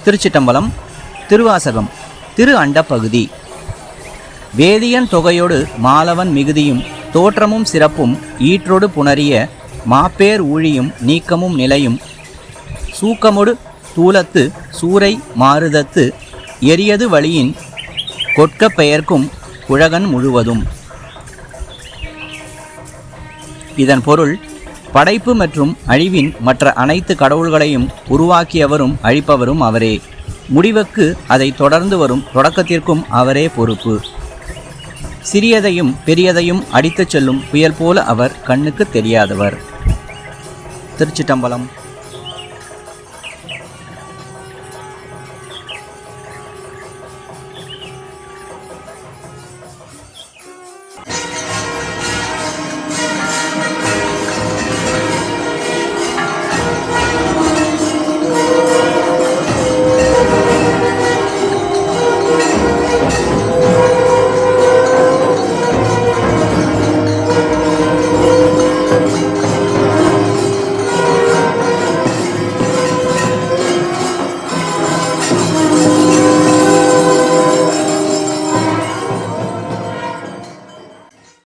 திருச்சிட்டம்பலம். திருவாசகம். திரு அண்டப்பகுதி. வேதியன் தொகையொடு மாலவன் மிகுதியும் தோற்றமும் சிறப்பும் ஈற்றொடு புணரிய மாப்பேர் ஊழியும் நீக்கமும் நிலையும் சூக்கமொடு தூலத்து சூரை மாறுதத்து எரியது வழியின் கொட்க பெயர்க்கும் குழகன் முழுவதும். இதன் பொருள், படைப்பு மற்றும் அழிவின் மற்ற அனைத்து கடவுள்களையும் உருவாக்கியவரும் அழிப்பவரும் அவரே. முடிவுக்கு அதை தொடர்ந்து வரும் தொடக்கத்திற்கும் அவரே பொறுப்பு. சிறியதையும் பெரியதையும் அடித்துச் செல்லும் புயல் போல அவர் கண்ணுக்கு தெரியாதவர். திருச்சிட்டம்பலம்.